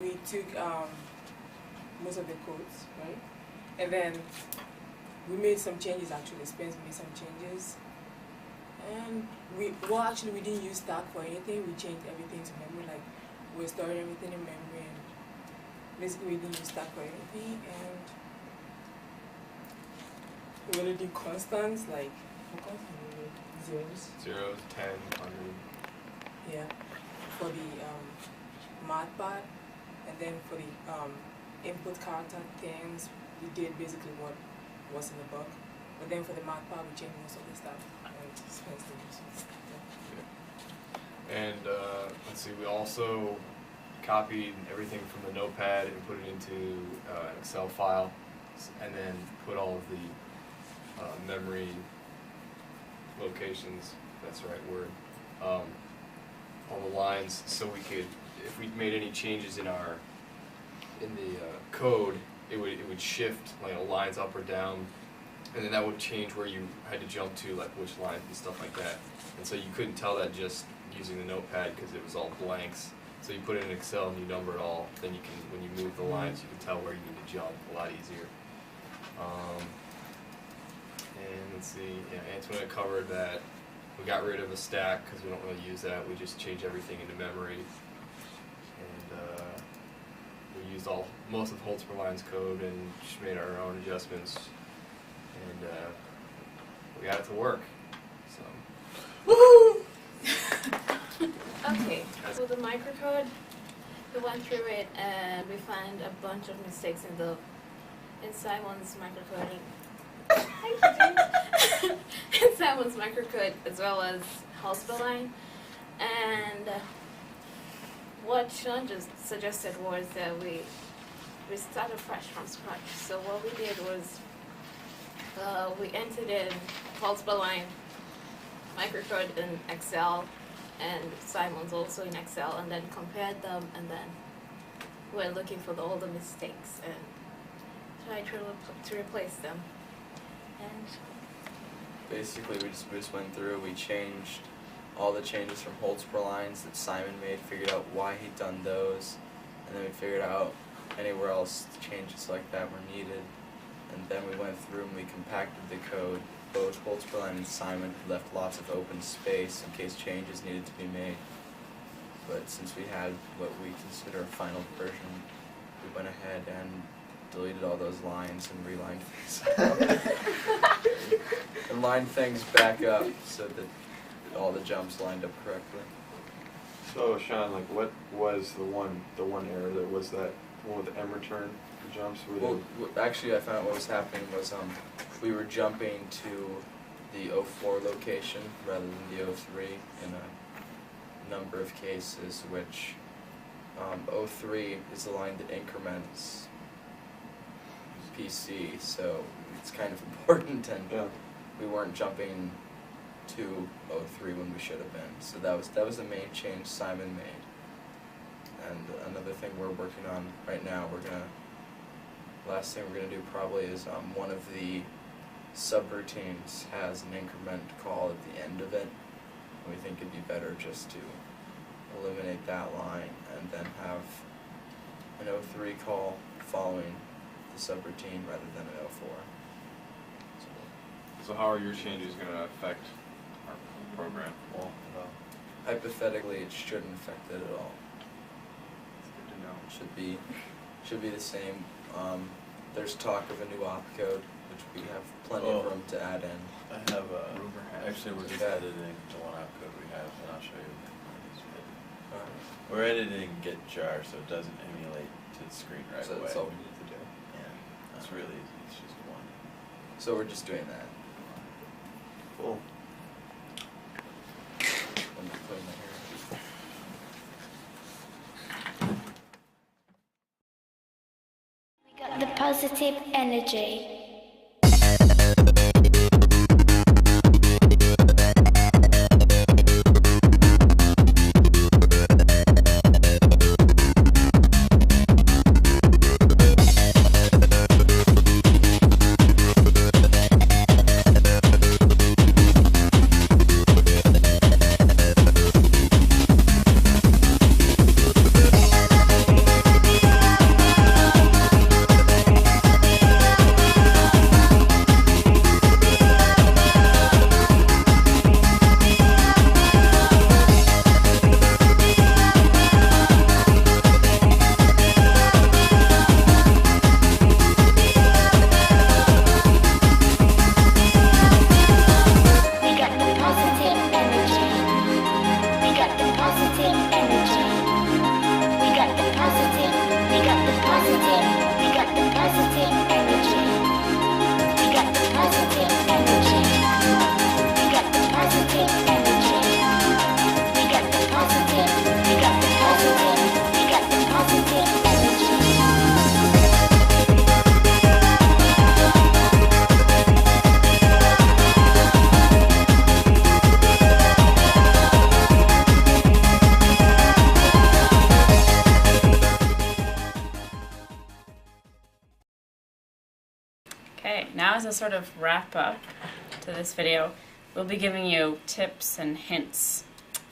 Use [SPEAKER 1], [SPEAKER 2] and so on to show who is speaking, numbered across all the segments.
[SPEAKER 1] We took most of the codes, right? And then we made some changes actually. Spence made some changes. And we didn't use stack for anything. We changed everything to memory. Like we're storing everything in memory, and basically we didn't use stack for anything. And we only did constants, like what constant we did? Zeros.
[SPEAKER 2] Zeros, 10, 100.
[SPEAKER 1] Yeah, for the math part, and then for the input character things, we did basically what was in the book. But then for the math part, we changed most of the stuff and Spence did most of the stuff.
[SPEAKER 2] Yeah. And let's see, we also copied everything from the notepad and put it into an Excel file, and then put all of the memory locations, if that's the right word, all the lines, so we could, if we made any changes in the code, it would shift lines up or down, and then that would change where you had to jump to, like which lines and stuff like that. And so you couldn't tell that just using the notepad because it was all blanks. So you put it in Excel and you number it all. Then you can, when you move the lines, you can tell where you need to jump a lot easier. And let's see, yeah, Antoinette covered that. We got rid of a stack because we don't really use that. We just change everything into memory. And we used most of Holtzberline's code and just made our own adjustments. And we got it to work. So.
[SPEAKER 1] Woo!
[SPEAKER 3] Okay, so the microcode, we went through it and we found a bunch of mistakes in Simon's microcode. In Simon's microcode as well as Holtzberline. And what Sean just suggested was that we started fresh from scratch. So what we did was we entered in Holtzberline microcode in Excel, and Simon's also in Excel, and then compared them, and then we're looking for all the mistakes and try to replace them. And
[SPEAKER 4] basically, we just went through. We changed all the changes from Holtzberlines that Simon made. Figured out why he'd done those, and then we figured out anywhere else changes like that were needed. And then we went through and we compacted the code. Both Holtzberline and Simon left lots of open space in case changes needed to be made. But since we had what we consider a final version, we went ahead and deleted all those lines and relined things and lined things back up so that all the jumps lined up correctly.
[SPEAKER 5] So Sean, like, what was the one error that was that one with the M return jumps?
[SPEAKER 4] Well, actually, I found out what was happening was we were jumping to the 04 location rather than the 03 in a number of cases, which 03 is the line that increments PC, so it's kind of important, and
[SPEAKER 5] yeah.
[SPEAKER 4] we weren't jumping to 03 when we should have been. So that was the main change Simon made. And another thing we're working on right now, last thing we're gonna do probably is one of the subroutines has an increment call at the end of it, and we think it'd be better just to eliminate that line and then have an 03 call following the subroutine rather than an 04.
[SPEAKER 5] So how are your changes going to affect our program?
[SPEAKER 4] Well, hypothetically, it shouldn't affect it at all.
[SPEAKER 5] It's good to know.
[SPEAKER 4] It should be the same. There's talk of a new opcode, which we have plenty of room to add in.
[SPEAKER 6] I have actually we're just editing the one opcode we have, and I'll show you what it is. We're editing get jar so it doesn't emulate to the screen right
[SPEAKER 4] So
[SPEAKER 6] away.
[SPEAKER 4] that's all we need to do.
[SPEAKER 6] Yeah, it's really easy. It's just one.
[SPEAKER 4] So we're just doing that.
[SPEAKER 5] Cool.
[SPEAKER 4] Let me clean my hair.
[SPEAKER 7] We got the positive energy.
[SPEAKER 8] Okay, now as a sort of wrap up to this video, we'll be giving you tips and hints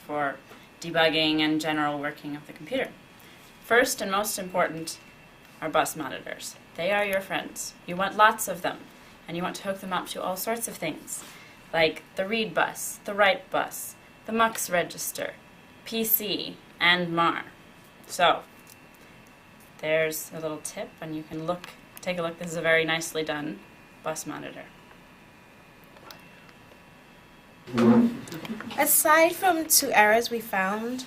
[SPEAKER 8] for debugging and general working of the computer. First and most important are bus monitors. They are your friends. You want lots of them, and you want to hook them up to all sorts of things, like the read bus, the write bus, the MUX register, PC, and MAR. So, there's a little tip, and you can take a look. This is a very nicely done bus monitor.
[SPEAKER 9] Aside from 2 errors we found,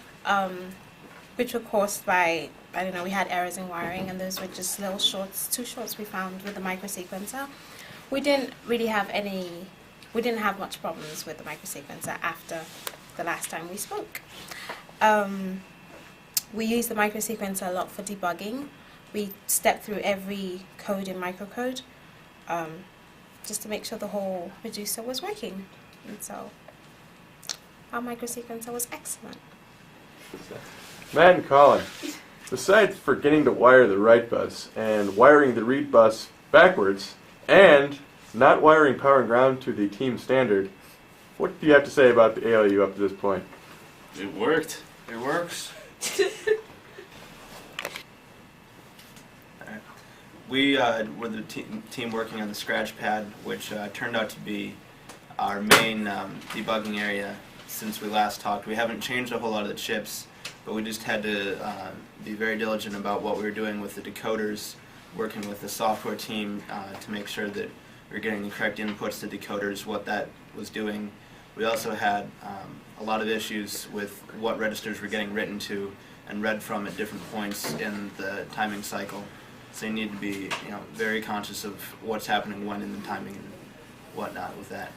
[SPEAKER 9] which were caused by, I don't know, we had errors in wiring, and those were just little shorts, 2 shorts we found with the microsequencer. We didn't have much problems with the microsequencer after the last time we spoke. We use the microsequencer a lot for debugging. We step through every code in microcode just to make sure the whole meDEWsa was working. And so our microsequencer was excellent.
[SPEAKER 5] Matt and Colin, besides forgetting to wire the write bus and wiring the read bus backwards and not wiring power and ground to the team standard, what do you have to say about the ALU up to this point?
[SPEAKER 6] It worked. It works.
[SPEAKER 10] We were the team working on the scratch pad, which turned out to be our main debugging area since we last talked. We haven't changed a whole lot of the chips, but we just had to be very diligent about what we were doing with the decoders, working with the software team to make sure that we were getting the correct inputs to decoders, what that was doing. We also had a lot of issues with what registers were getting written to and read from at different points in the timing cycle. So you need to be, very conscious of what's happening when in the timing and whatnot with that.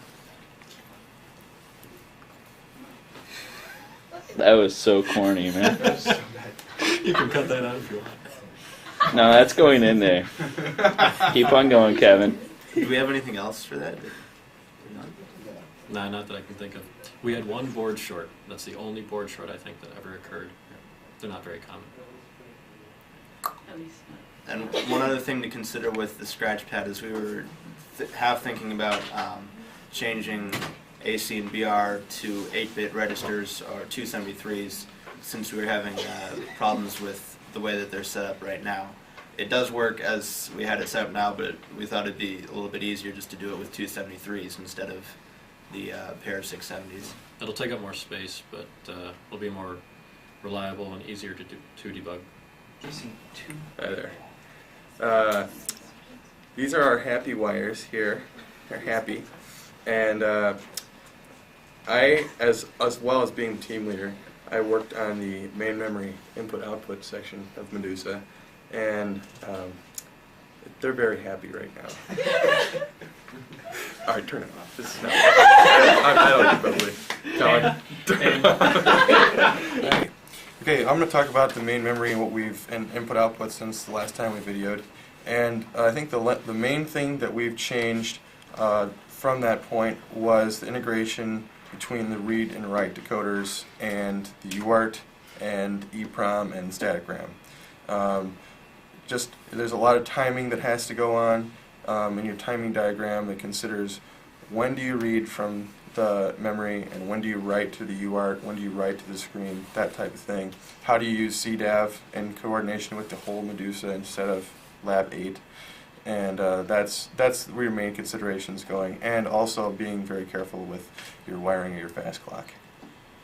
[SPEAKER 11] That was so corny, man.
[SPEAKER 12] That was so bad. You can cut that out if you want.
[SPEAKER 11] No, that's going in there. Keep on going, Kevin.
[SPEAKER 10] Do we have anything else for that?
[SPEAKER 12] No, not that I can think of. We had one board short. That's the only board short I think that ever occurred. They're not very common.
[SPEAKER 8] At least not.
[SPEAKER 10] And one other thing to consider with the scratch pad is we were half thinking about changing AC and BR to 8-bit registers or 273s, since we were having problems with the way that they're set up right now. It does work as we had it set up now, but we thought it'd be a little bit easier just to do it with 273s instead of the pair of 670s.
[SPEAKER 12] It'll take up more space, but it'll be more reliable and easier to debug.
[SPEAKER 5] Hi there. These are our happy wires here. They're happy. And I, as well as being the team leader, I worked on the main memory input-output section of meDEWsa, and they're very happy right now. All right, turn it off. This is not. I don't think probably. Okay, I'm going to talk about the main memory and what we've input-output since the last time we videoed, and I think the main thing that we've changed from that point was the integration between the read and write decoders and the UART and EEPROM and static RAM. There's a lot of timing that has to go on in your timing diagram that considers when do you read from the memory and when do you write to the UART, when do you write to the screen, that type of thing. How do you use CDAV in coordination with the whole meDEWsa instead of Lab 8? And that's where your main considerations going, and also being very careful with your wiring of your fast clock.